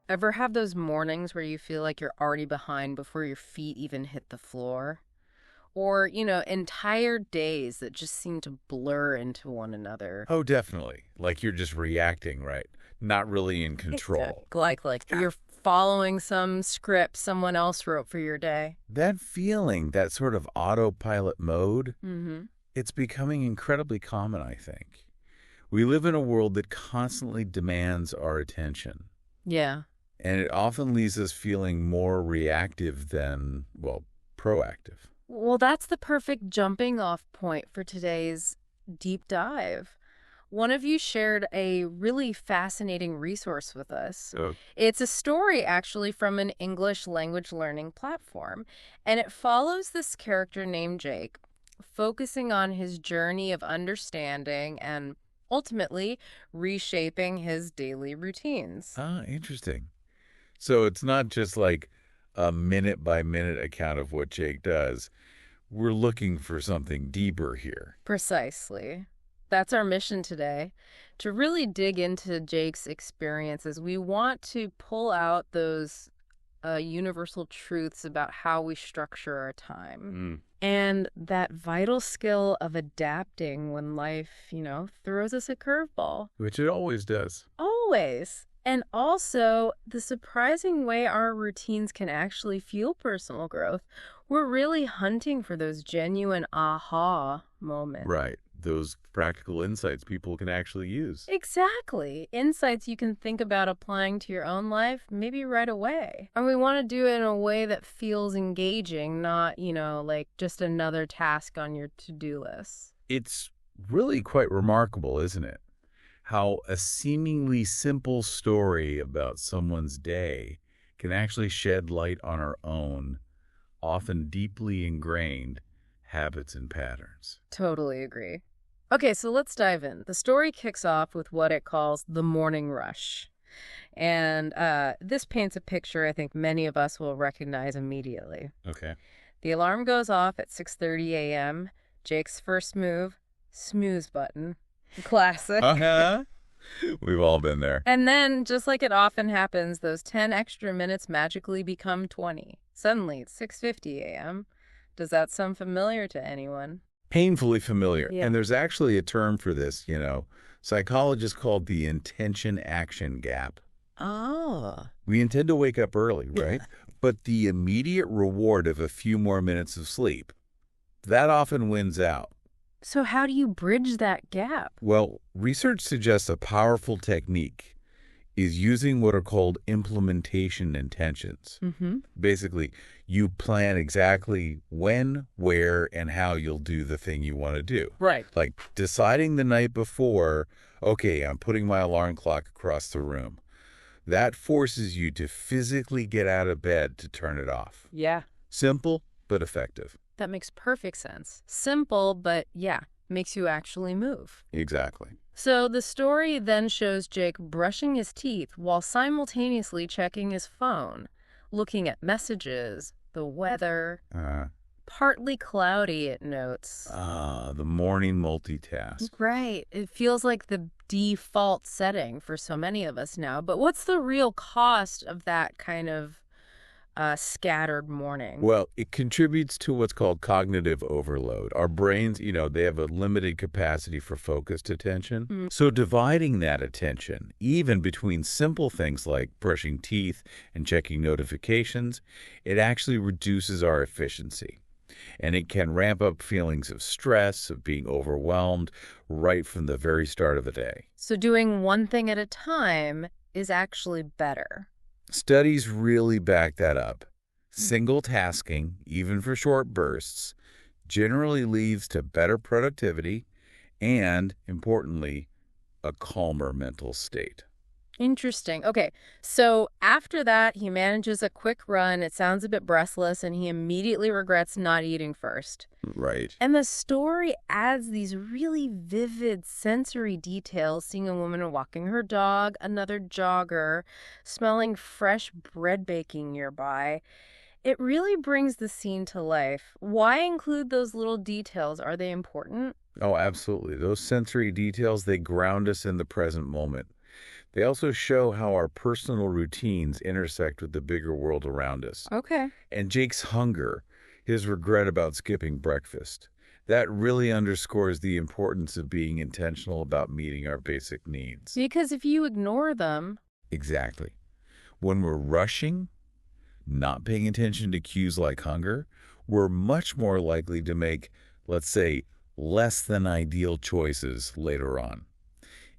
Ever have those mornings where you feel like you're already behind before your feet even hit the floor? Or, entire days that just seem to blur into one another. Oh, definitely. Like you're just reacting, right? Not really in control. Exactly. Like you're following some script someone else wrote for your day. That feeling, that sort of autopilot mode, Mm-hmm. it's becoming incredibly common, I think. We live in a world that constantly demands our attention. Yeah. And it often leaves us feeling more reactive than, well, proactive. Well, that's the perfect jumping off point for today's deep dive. One of you shared a really fascinating resource with us. Oh. It's a story actually from an English language learning platform, and it follows this character named Jake, focusing on his journey of understanding and ultimately reshaping his daily routines. Ah, interesting. So it's not just like a minute-by-minute account of what Jake does. We're looking for something deeper here. Precisely. That's our mission today, to really dig into Jake's experiences. We want to pull out those universal truths about how we structure our time. And that vital skill of adapting when life, throws us a curveball. Which it always does. Always. And also, the surprising way our routines can actually fuel personal growth. We're really hunting for those genuine aha moments. Right. Those practical insights people can actually use. Exactly. Insights you can think about applying to your own life, maybe right away. And we want to do it in a way that feels engaging, not, like just another task on your to-do list. It's really quite remarkable, isn't it? How a seemingly simple story about someone's day can actually shed light on our own, often deeply ingrained, habits and patterns. Totally agree. Okay, so let's dive in. The story kicks off with what it calls the morning rush. And this paints a picture I think many of us will recognize immediately. Okay. The alarm goes off at 6:30 a.m. Jake's first move, snooze button. Classic. Uh-huh. We've all been there. And then, just like it often happens, those 10 extra minutes magically become 20. Suddenly, it's 6:50 a.m. Does that sound familiar to anyone? Painfully familiar. Yeah. And there's actually a term for this, Psychologists call it the intention-action gap. Oh. We intend to wake up early, right? But the immediate reward of a few more minutes of sleep, that often wins out. So how do you bridge that gap? Well, research suggests a powerful technique is using what are called implementation intentions. Mm-hmm. Basically, you plan exactly when, where, and how you'll do the thing you want to do. Right. Like deciding the night before, okay, I'm putting my alarm clock across the room. That forces you to physically get out of bed to turn it off. Yeah. Simple, but effective. That makes perfect sense. Simple, but makes you actually move. Exactly. So the story then shows Jake brushing his teeth while simultaneously checking his phone, looking at messages, the weather. Partly cloudy, it notes. The morning multitask. Right. It feels like the default setting for so many of us now. But what's the real cost of that kind of scattered morning? Well, it contributes to what's called cognitive overload. Our brains, they have a limited capacity for focused attention. So dividing that attention, even between simple things like brushing teeth and checking notifications, it actually reduces our efficiency. And it can ramp up feelings of stress, of being overwhelmed, right from the very start of the day. So doing one thing at a time is actually better. Studies really back that up. Single tasking, even for short bursts, generally leads to better productivity and, importantly, a calmer mental state. Interesting. Okay, so after that, he manages a quick run. It sounds a bit breathless, and he immediately regrets not eating first. Right. And the story adds these really vivid sensory details, seeing a woman walking her dog, another jogger, smelling fresh bread baking nearby. It really brings the scene to life. Why include those little details? Are they important? Oh, absolutely. Those sensory details, they ground us in the present moment. They also show how our personal routines intersect with the bigger world around us. Okay. And Jake's hunger, his regret about skipping breakfast, that really underscores the importance of being intentional about meeting our basic needs. Because if you ignore them, Exactly. When we're rushing, not paying attention to cues like hunger, we're much more likely to make, let's say, less than ideal choices later on.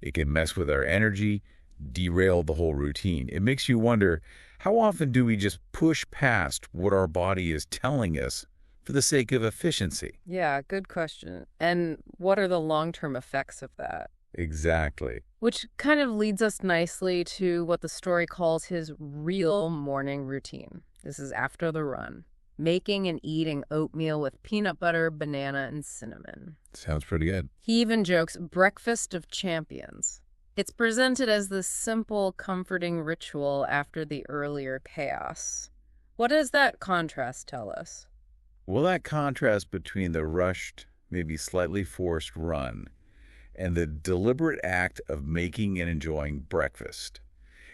It can mess with our energy, derail the whole routine. It makes you wonder, how often do we just push past what our body is telling us for the sake of efficiency? yeah, good question. And what are the long-term effects of that? Exactly. Which kind of leads us nicely to what the story calls his real morning routine. This is after the run. Making and eating oatmeal with peanut butter, banana, and cinnamon. Sounds pretty good. He even jokes, breakfast of champions. It's presented as this simple, comforting ritual after the earlier chaos. What does that contrast tell us? Well, that contrast between the rushed, maybe slightly forced run and the deliberate act of making and enjoying breakfast,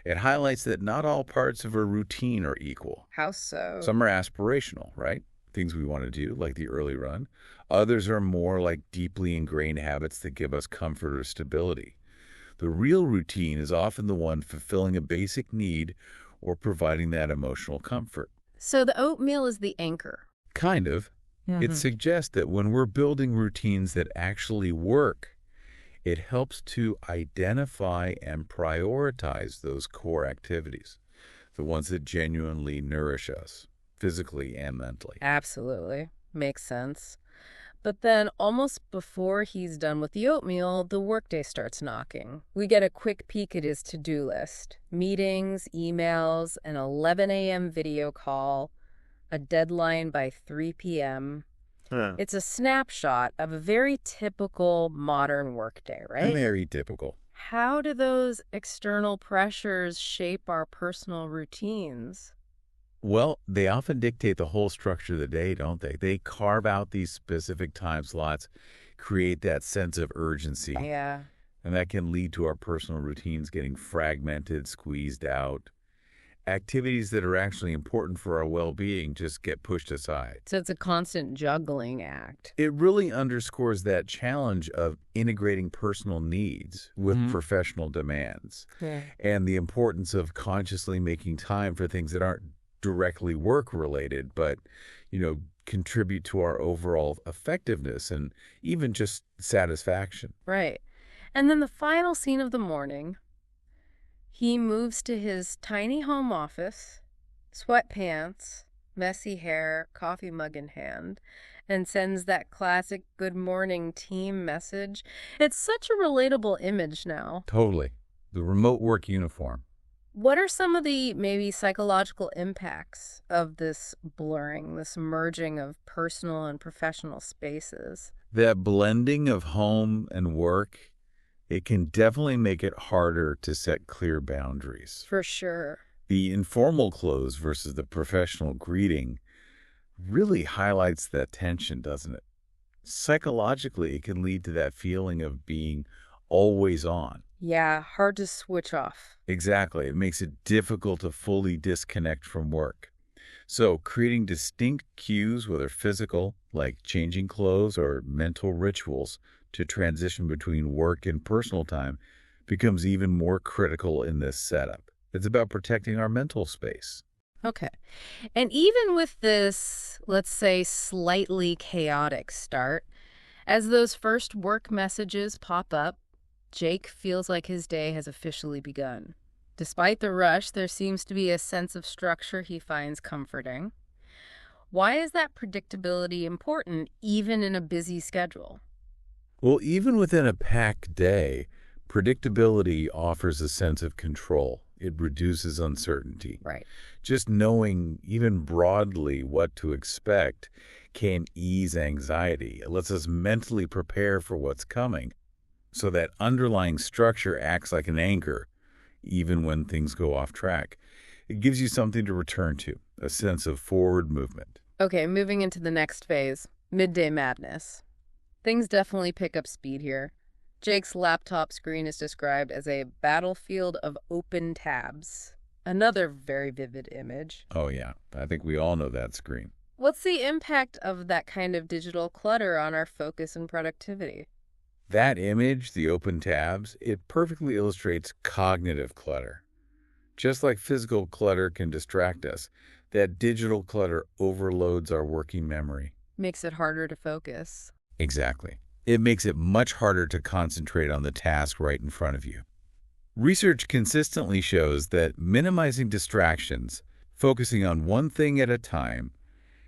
it highlights that not all parts of a routine are equal. How so? Some are aspirational, right? Things we want to do, like the early run. Others are more like deeply ingrained habits that give us comfort or stability. The real routine is often the one fulfilling a basic need or providing that emotional comfort. So the oatmeal is the anchor. Kind of. It suggests that when we're building routines that actually work, it helps to identify and prioritize those core activities, the ones that genuinely nourish us, physically and mentally. Absolutely. Makes sense. But then, almost before he's done with the oatmeal, the workday starts knocking. We get a quick peek at his to-do list. Meetings, emails, an 11 a.m. video call, a deadline by 3 p.m. It's a snapshot of a very typical modern workday, right? Very typical. How do those external pressures shape our personal routines? Well, they often dictate the whole structure of the day, don't they? They carve out these specific time slots, create that sense of urgency, Yeah. and that can lead to our personal routines getting fragmented, squeezed out. Activities that are actually important for our well-being just get pushed aside. So it's a constant juggling act. It really underscores that challenge of integrating personal needs with professional demands Yeah. and the importance of consciously making time for things that aren't directly work-related, but, contribute to our overall effectiveness and even just satisfaction. Right. And then the final scene of the morning, he moves to his tiny home office, sweatpants, messy hair, coffee mug in hand, and sends that classic good morning team message. It's such a relatable image now. Totally. The remote work uniform. What are some of the maybe psychological impacts of this blurring, this merging of personal and professional spaces? That blending of home and work, it can definitely make it harder to set clear boundaries. For sure. The informal close versus the professional greeting really highlights that tension, doesn't it? Psychologically, it can lead to that feeling of being always on. Yeah, hard to switch off. Exactly. It makes it difficult to fully disconnect from work. So creating distinct cues, whether physical, like changing clothes, or mental rituals to transition between work and personal time becomes even more critical in this setup. It's about protecting our mental space. Okay. And even with this, let's say, slightly chaotic start, as those first work messages pop up, Jake feels like his day has officially begun. Despite the rush, there seems to be a sense of structure he finds comforting. Why is that predictability important, even in a busy schedule? Well, even within a packed day, predictability offers a sense of control. It reduces uncertainty. Right. Just knowing, even broadly, what to expect can ease anxiety. It lets us mentally prepare for what's coming. So that underlying structure acts like an anchor, even when things go off track. It gives you something to return to, a sense of forward movement. Okay, moving into the next phase, midday madness. Things definitely pick up speed here. Jake's laptop screen is described as a battlefield of open tabs. Another very vivid image. Oh, yeah. I think we all know that screen. What's the impact of that kind of digital clutter on our focus and productivity? That image, the open tabs, it perfectly illustrates cognitive clutter. Just like physical clutter can distract us, that digital clutter overloads our working memory. Makes it harder to focus. Exactly. It makes it much harder to concentrate on the task right in front of you. Research consistently shows that minimizing distractions, focusing on one thing at a time,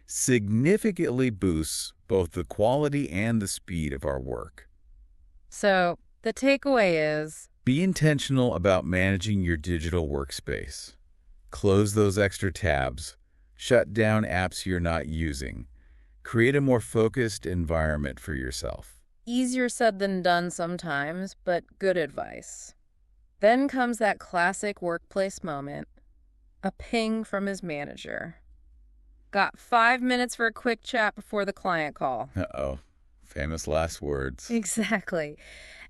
significantly boosts both the quality and the speed of our work. So, the takeaway is Be intentional about managing your digital workspace. Close those extra tabs. Shut down apps you're not using. Create a more focused environment for yourself. easier said than done sometimes, but good advice. Then comes that classic workplace moment, a ping from his manager. Got 5 minutes for a quick chat before the client call. Uh-oh. Famous last words. Exactly.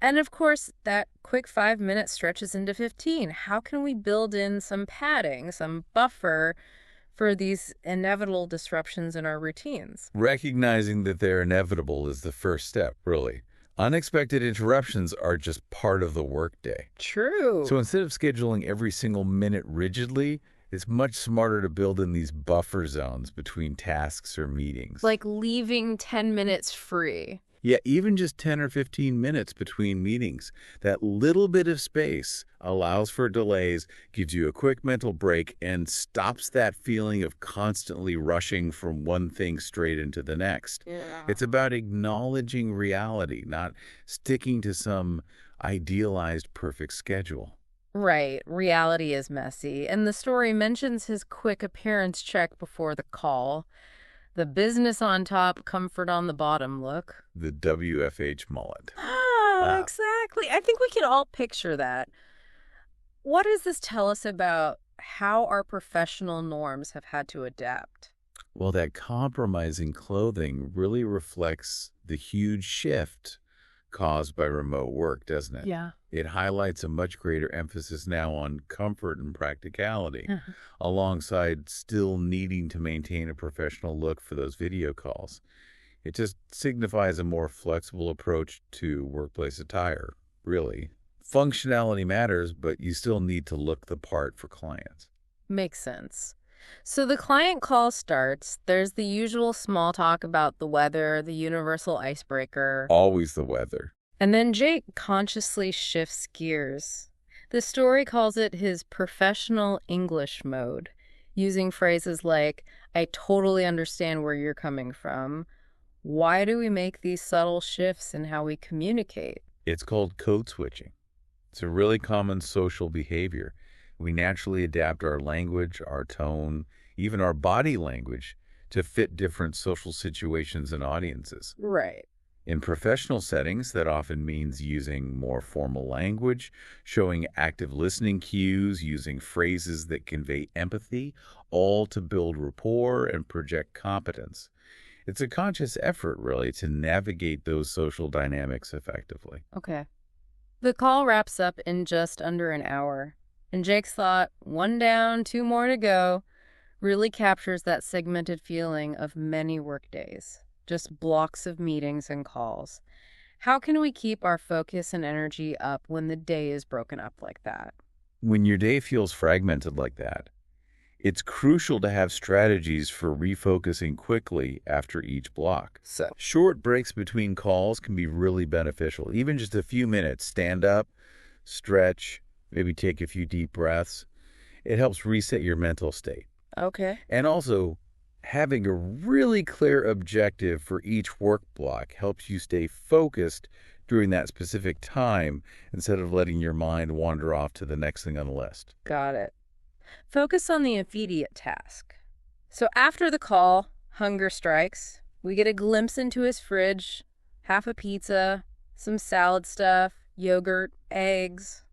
And of course, that quick 5 minutes stretches into 15. How can we build in some padding, some buffer for these inevitable disruptions in our routines? Recognizing that they're inevitable is the first step, really. Unexpected interruptions are just part of the workday. True. So instead of scheduling every single minute rigidly, it's much smarter to build in these buffer zones between tasks or meetings. Like leaving 10 minutes free. Yeah, even just 10 or 15 minutes between meetings. That little bit of space allows for delays, gives you a quick mental break, and stops that feeling of constantly rushing from one thing straight into the next. Yeah. It's about acknowledging reality, not sticking to some idealized perfect schedule. Right. Reality is messy. And the story mentions his quick appearance check before the call. The business on top, comfort on the bottom look. The WFH mullet. Exactly. I think we can all picture that. What does this tell us about how our professional norms have had to adapt? Well, that compromising clothing really reflects the huge shift caused by remote work, doesn't it? Yeah. It highlights a much greater emphasis now on comfort and practicality, alongside still needing to maintain a professional look for those video calls. It just signifies a more flexible approach to workplace attire, really. Functionality matters, but you still need to look the part for clients. Makes sense. So the client call starts. There's the usual small talk about the weather, the universal icebreaker. Always the weather. And then Jake consciously shifts gears. The story calls it his professional English mode, using phrases like, I totally understand where you're coming from. Why do we make these subtle shifts in how we communicate? It's called code switching. It's a really common social behavior. We naturally adapt our language, our tone, even our body language to fit different social situations and audiences. Right. In professional settings, that often means using more formal language, showing active listening cues, using phrases that convey empathy, all to build rapport and project competence. It's a conscious effort, really, to navigate those social dynamics effectively. Okay. The call wraps up in just under an hour. And Jake's thought, one down, two more to go, really captures that segmented feeling of many workdays, just blocks of meetings and calls. How can we keep our focus and energy up when the day is broken up like that? When your day feels fragmented like that, it's crucial to have strategies for refocusing quickly after each block. So, Short breaks between calls can be really beneficial. Even just a few minutes, stand up, stretch, maybe take a few deep breaths. It helps reset your mental state. okay. And also, having a really clear objective for each work block helps you stay focused during that specific time instead of letting your mind wander off to the next thing on the list. Got it. Focus on the immediate task. So after the call, hunger strikes. We get a glimpse into his fridge, half a pizza, some salad stuff, yogurt, eggs.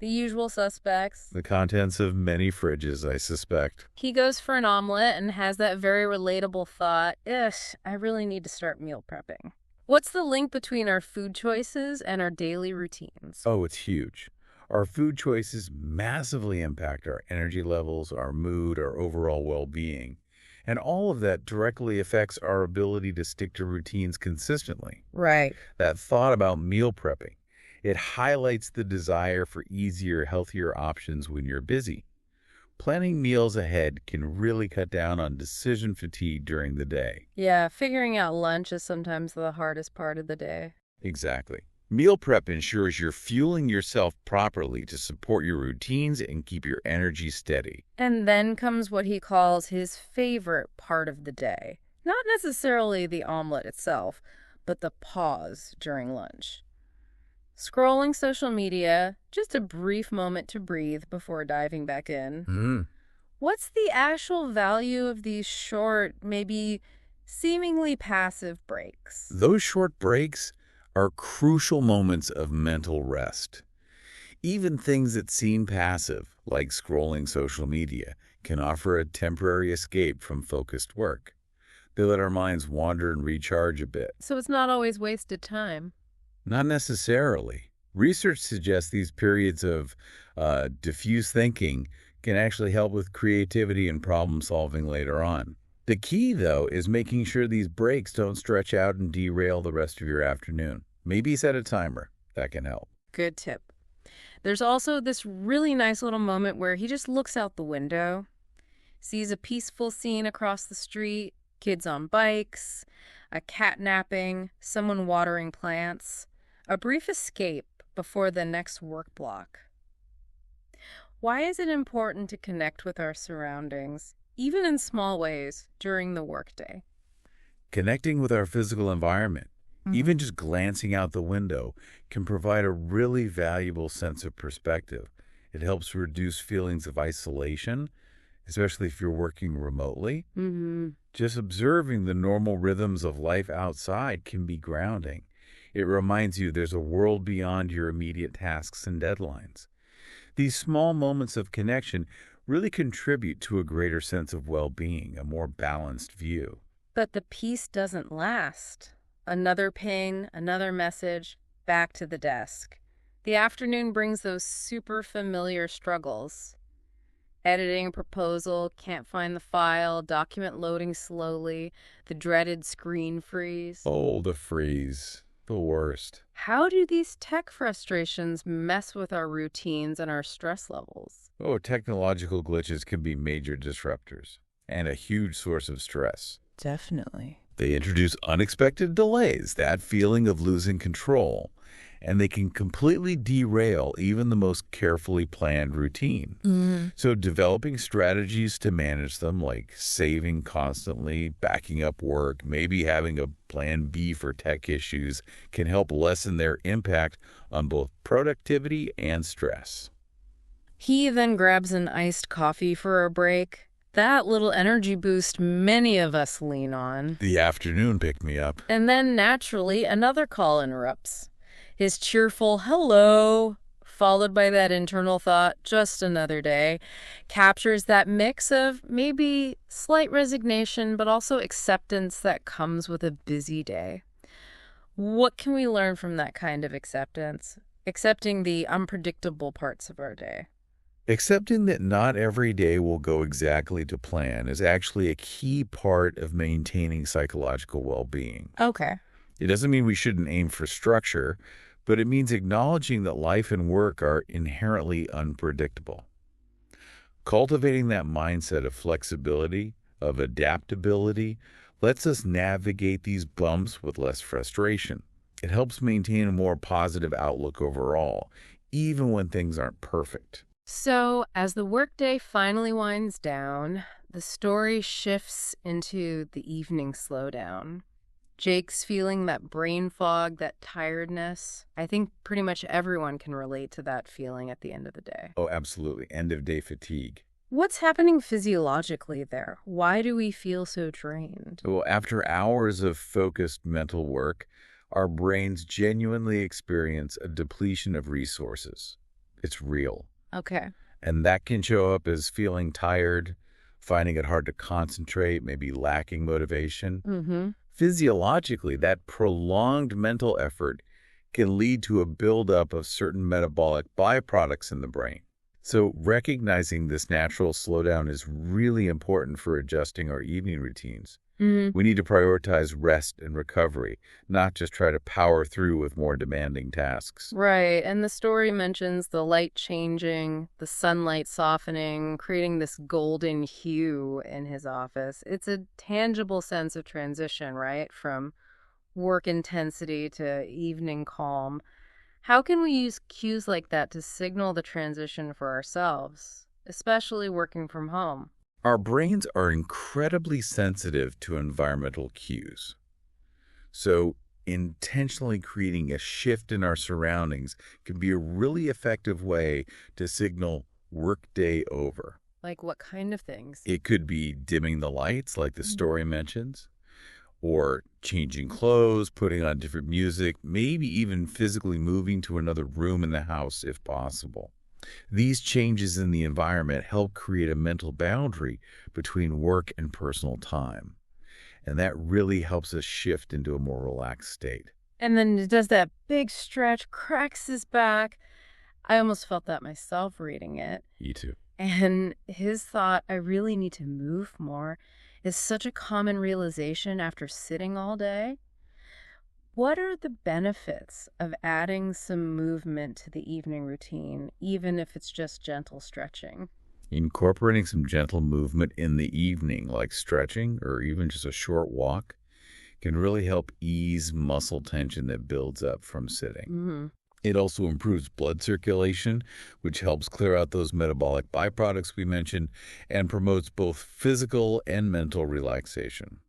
The usual suspects. The contents of many fridges, I suspect. He goes for an omelet and has that very relatable thought, I really need to start meal prepping. What's the link between our food choices and our daily routines? Oh, it's huge. Our food choices massively impact our energy levels, our mood, our overall well-being. And all of that directly affects our ability to stick to routines consistently. Right. That thought about meal prepping, it highlights the desire for easier, healthier options when you're busy. Planning meals ahead can really cut down on decision fatigue during the day. Yeah, figuring out lunch is sometimes the hardest part of the day. Exactly. Meal prep ensures you're fueling yourself properly to support your routines and keep your energy steady. And then comes what he calls his favorite part of the day. Not necessarily the omelet itself, but the pause during lunch. Scrolling social media, just a brief moment to breathe before diving back in. Mm. What's the actual value of these short, maybe seemingly passive breaks? Those short breaks are crucial moments of mental rest. Even things that seem passive, like scrolling social media, can offer a temporary escape from focused work. They let our minds wander and recharge a bit. So it's not always wasted time. Not necessarily. Research suggests these periods of diffuse thinking can actually help with creativity and problem solving later on. The key, though, is making sure these breaks don't stretch out and derail the rest of your afternoon. Maybe set a timer. That can help. Good tip. There's also this really nice little moment where he just looks out the window, sees a peaceful scene across the street, kids on bikes, a cat napping, someone watering plants, a brief escape before the next work block. Why is it important to connect with our surroundings, even in small ways, during the workday? Connecting with our physical environment, even just glancing out the window, can provide a really valuable sense of perspective. It helps reduce feelings of isolation, especially if you're working remotely. Just observing the normal rhythms of life outside can be grounding. It reminds you there's a world beyond your immediate tasks and deadlines. These small moments of connection really contribute to a greater sense of well-being, a more balanced view. But the peace doesn't last. Another ping, another message, back to the desk. The afternoon brings those super familiar struggles. Editing a proposal, can't find the file, document loading slowly, the dreaded screen freeze. Oh, the freeze. The worst. How do these tech frustrations mess with our routines and our stress levels? Oh, technological glitches can be major disruptors and a huge source of stress. Definitely. They introduce unexpected delays, that feeling of losing control, and they can completely derail even the most carefully planned routine. So developing strategies to manage them, like saving constantly, backing up work, maybe having a plan B for tech issues, can help lessen their impact on both productivity and stress. He then grabs an iced coffee for a break. That little energy boost many of us lean on. The afternoon pick-me-up. And then naturally, another call interrupts. His cheerful hello, followed by that internal thought, just another day, captures that mix of maybe slight resignation, but also acceptance that comes with a busy day. What can we learn from that kind of acceptance? Accepting the unpredictable parts of our day. Accepting that not every day will go exactly to plan is actually a key part of maintaining psychological well-being. Okay. It doesn't mean we shouldn't aim for structure, but it means acknowledging that life and work are inherently unpredictable. Cultivating that mindset of flexibility, of adaptability, lets us navigate these bumps with less frustration. It helps maintain a more positive outlook overall, even when things aren't perfect. So, as the workday finally winds down, the story shifts into the evening slowdown. Jake's feeling that brain fog, that tiredness. I think pretty much everyone can relate to that feeling at the end of the day. Oh, absolutely. End-of-day fatigue. What's happening physiologically there? Why do we feel so drained? Well, after hours of focused mental work, our brains genuinely experience a depletion of resources. It's real. Okay. And that can show up as feeling tired, finding it hard to concentrate, maybe lacking motivation. Physiologically, that prolonged mental effort can lead to a buildup of certain metabolic byproducts in the brain. So recognizing this natural slowdown is really important for adjusting our evening routines. Hmm. We need to prioritize rest and recovery, not just try to power through with more demanding tasks. Right. And the story mentions the light changing, the sunlight softening, creating this golden hue in his office. It's a tangible sense of transition, right? From work intensity to evening calm. How can we use cues like that to signal the transition for ourselves, especially working from home? Our brains are incredibly sensitive to environmental cues. So, intentionally creating a shift in our surroundings can be a really effective way to signal workday over. Like what kind of things? It could be dimming the lights, like the story mentions, or changing clothes, putting on different music, maybe even physically moving to another room in the house if possible. These changes in the environment help create a mental boundary between work and personal time. And that really helps us shift into a more relaxed state. And then it does that big stretch, cracks his back. I almost felt that myself reading it. You too. And his thought, I really need to move more, is such a common realization after sitting all day. What are the benefits of adding some movement to the evening routine, even if it's just gentle stretching? Incorporating some gentle movement in the evening, like stretching or even just a short walk, can really help ease muscle tension that builds up from sitting. Hmm. It also improves blood circulation, which helps clear out those metabolic byproducts we mentioned and promotes both physical and mental relaxation.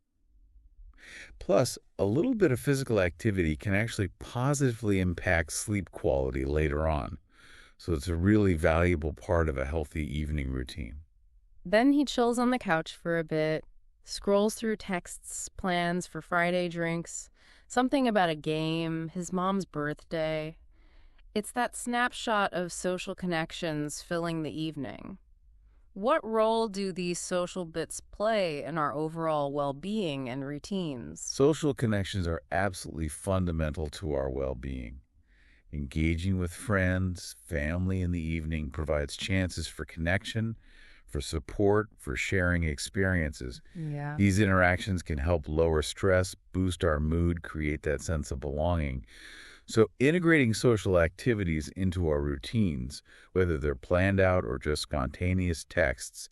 Plus, a little bit of physical activity can actually positively impact sleep quality later on. So it's a really valuable part of a healthy evening routine. Then he chills on the couch for a bit, scrolls through texts, plans for Friday drinks, something about a game, his mom's birthday. It's that snapshot of social connections filling the evening. What role do these social bits play in our overall well-being and routines? Social connections are absolutely fundamental to our well-being. Engaging with friends, family in the evening provides chances for connection, for support, for sharing experiences. Yeah. These interactions can help lower stress, boost our mood, create that sense of belonging. So integrating social activities into our routines, whether they're planned out or just spontaneous texts,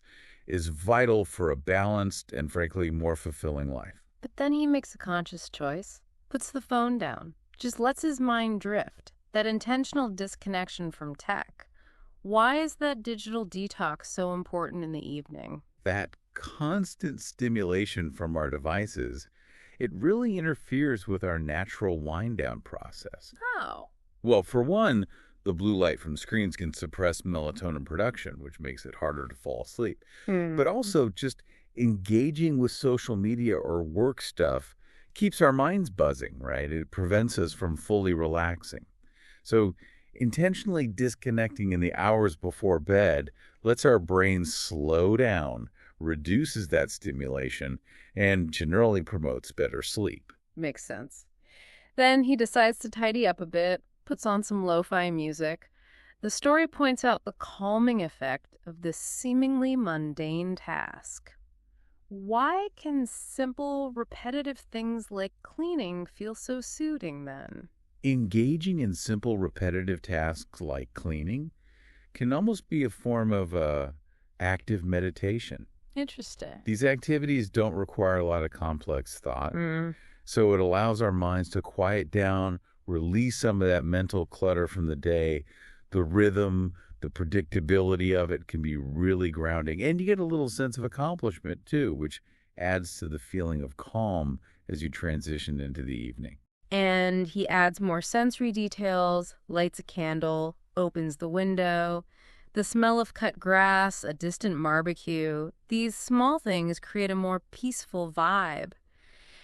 is vital for a balanced and frankly more fulfilling life. But then he makes a conscious choice, puts the phone down, just lets his mind drift. That intentional disconnection from tech. Why is that digital detox so important in the evening? That constant stimulation from our devices, it really interferes with our natural wind-down process. Oh. Well, for one, the blue light from screens can suppress melatonin production, which makes it harder to fall asleep. Hmm. But also, just engaging with social media or work stuff keeps our minds buzzing, right? It prevents us from fully relaxing. So intentionally disconnecting in the hours before bed lets our brains slow down, reduces that stimulation, and generally promotes better sleep. Makes sense. Then he decides to tidy up a bit, puts on some lo-fi music. The story points out the calming effect of this seemingly mundane task. Why can simple, repetitive things like cleaning feel so soothing then? Engaging in simple repetitive tasks like cleaning can almost be a form of active meditation. Interesting. These activities don't require a lot of complex thought, Mm. so it allows our minds to quiet down, release some of that mental clutter from the day. The rhythm, the predictability of it can be really grounding, and you get a little sense of accomplishment too, which adds to the feeling of calm as you transition into the evening. And he adds more sensory details, lights a candle, opens the window. The smell of cut grass, a distant barbecue, these small things create a more peaceful vibe.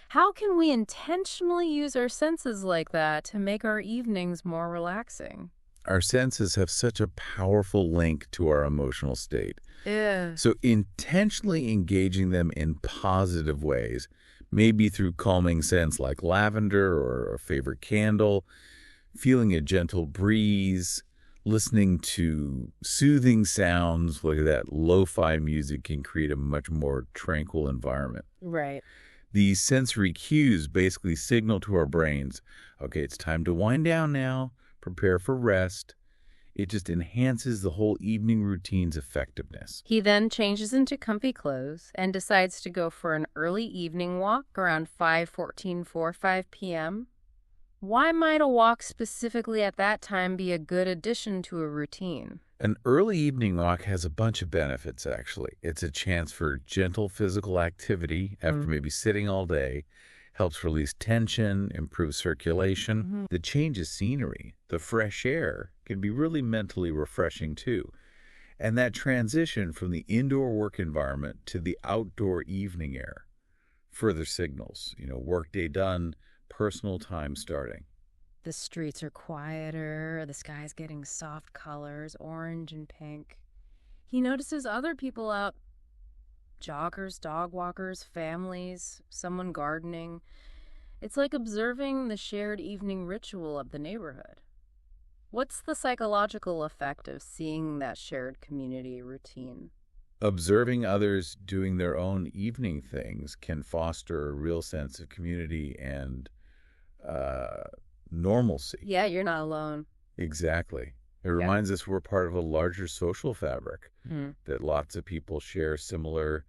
How can we intentionally use our senses like that to make our evenings more relaxing? Our senses have such a powerful link to our emotional state. Yeah. So intentionally engaging them in positive ways, maybe through calming scents like lavender or a favorite candle, feeling a gentle breeze, listening to soothing sounds like that lo-fi music can create a much more tranquil environment. Right. These sensory cues basically signal to our brains, okay, it's time to wind down now, prepare for rest. It just enhances the whole evening routine's effectiveness. He then changes into comfy clothes and decides to go for an early evening walk around 5:45 p.m. Why might a walk specifically at that time be a good addition to a routine? An early evening walk has a bunch of benefits, actually. It's a chance for gentle physical activity after maybe sitting all day, helps release tension, improves circulation. The change of scenery, the fresh air, can be really mentally refreshing too. And that transition from the indoor work environment to the outdoor evening air further signals, workday done, personal time starting. The streets are quieter, the sky's getting soft colors, orange and pink. He notices other people out, joggers, dog walkers, families, someone gardening. It's like observing the shared evening ritual of the neighborhood. What's the psychological effect of seeing that shared community routine? Observing others doing their own evening things can foster a real sense of community and uh, normalcy. Yeah, you're not alone. Exactly. It Yeah. reminds us we're part of a larger social fabric, Hmm. that lots of people share similar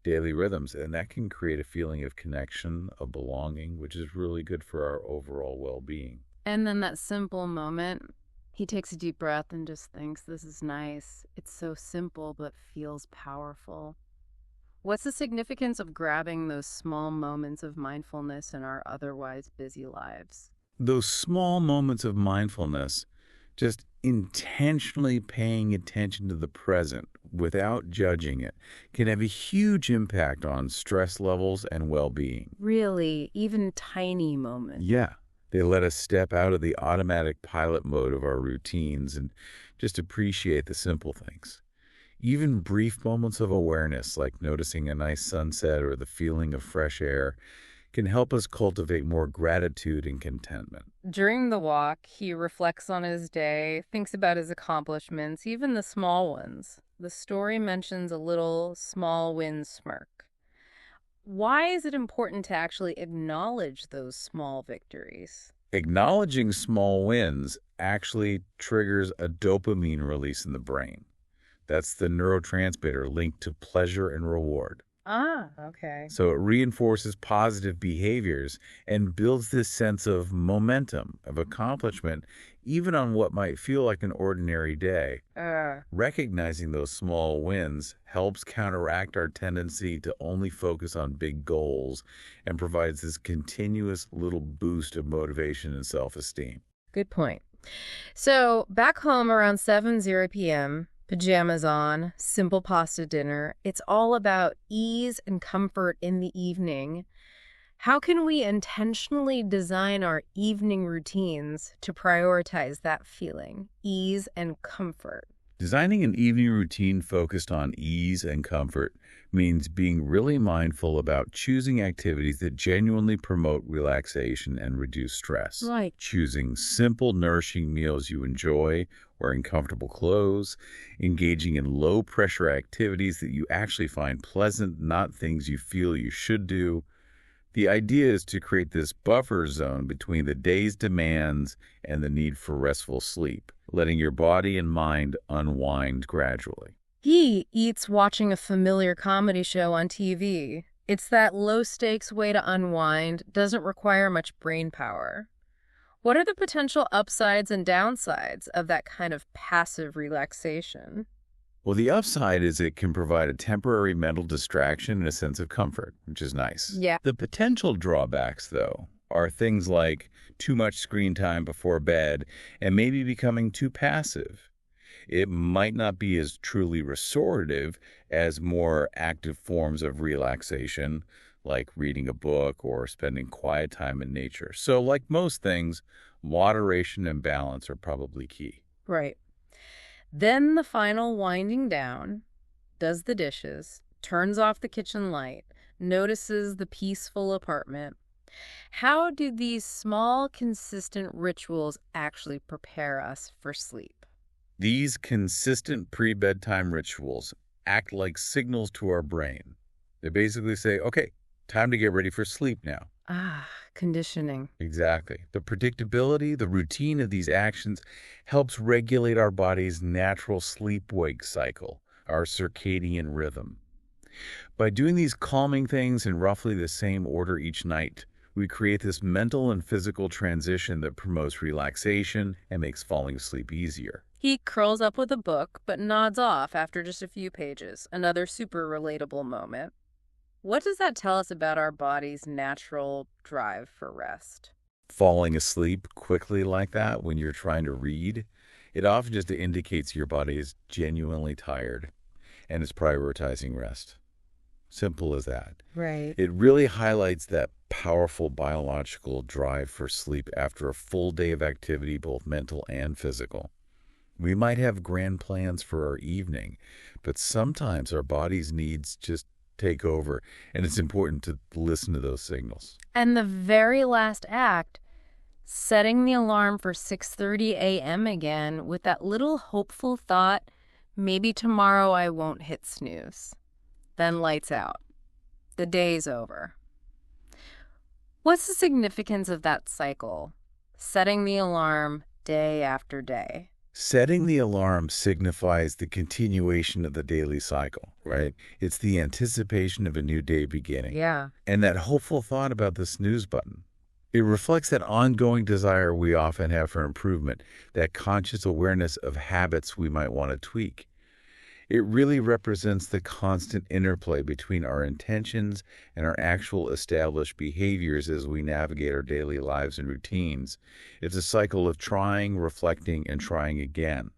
daily rhythms, and that can create a feeling of connection, of belonging, which is really good for our overall well-being. And then that simple moment, he takes a deep breath and just thinks, this is nice. It's so simple, but feels powerful. What's the significance of grabbing those small moments of mindfulness in our otherwise busy lives? Those small moments of mindfulness, just intentionally paying attention to the present without judging it, can have a huge impact on stress levels and well-being. Really, even tiny moments. Yeah, they let us step out of the automatic pilot mode of our routines and just appreciate the simple things. Even brief moments of awareness, like noticing a nice sunset or the feeling of fresh air, can help us cultivate more gratitude and contentment. During the walk, he reflects on his day, thinks about his accomplishments, even the small ones. The story mentions a little small win smirk. Why is it important to actually acknowledge those small victories? Acknowledging small wins actually triggers a dopamine release in the brain. That's the neurotransmitter linked to pleasure and reward. Ah, okay. So it reinforces positive behaviors and builds this sense of momentum, of accomplishment, even on what might feel like an ordinary day. Recognizing those small wins helps counteract our tendency to only focus on big goals and provides this continuous little boost of motivation and self-esteem. Good point. So, back home around 7:00 p.m., pajamas on, simple pasta dinner. It's all about ease and comfort in the evening. How can we intentionally design our evening routines to prioritize that feeling, ease and comfort? Designing an evening routine focused on ease and comfort means being really mindful about choosing activities that genuinely promote relaxation and reduce stress. Right. Choosing simple, nourishing meals you enjoy, wearing comfortable clothes, engaging in low-pressure activities that you actually find pleasant, not things you feel you should do. The idea is to create this buffer zone between the day's demands and the need for restful sleep, letting your body and mind unwind gradually. He eats watching a familiar comedy show on TV. It's that low-stakes way to unwind, doesn't require much brain power. What are the potential upsides and downsides of that kind of passive relaxation? Well, the upside is it can provide a temporary mental distraction and a sense of comfort, which is nice. Yeah. The potential drawbacks, though, are things like too much screen time before bed and maybe becoming too passive. It might not be as truly restorative as more active forms of relaxation, like reading a book or spending quiet time in nature. So, like most things, moderation and balance are probably key. Right. Then the final winding down, does the dishes, turns off the kitchen light, notices the peaceful apartment. How do these small, consistent rituals actually prepare us for sleep? These consistent pre-bedtime rituals act like signals to our brain. They basically say, okay, time to get ready for sleep now. Ah, conditioning. Exactly. The predictability, the routine of these actions helps regulate our body's natural sleep-wake cycle, our circadian rhythm. By doing these calming things in roughly the same order each night, we create this mental and physical transition that promotes relaxation and makes falling asleep easier. He curls up with a book, but nods off after just a few pages. Another super relatable moment. What does that tell us about our body's natural drive for rest? Falling asleep quickly like that when you're trying to read, it often just indicates your body is genuinely tired and is prioritizing rest. Simple as that. Right. It really highlights that powerful biological drive for sleep after a full day of activity, both mental and physical. We might have grand plans for our evening, but sometimes our body's needs just take over, and it's important to listen to those signals. And the very last act, setting the alarm for 6:30 a.m. again with that little hopeful thought, maybe tomorrow I won't hit snooze. Then lights out. The day's over. What's the significance of that cycle? Setting the alarm day after day. Setting the alarm signifies the continuation of the daily cycle, right? It's the anticipation of a new day beginning. Yeah. And that hopeful thought about the snooze button. It reflects that ongoing desire we often have for improvement, that conscious awareness of habits we might want to tweak. It really represents the constant interplay between our intentions and our actual established behaviors as we navigate our daily lives and routines. It's a cycle of trying, reflecting, and trying again.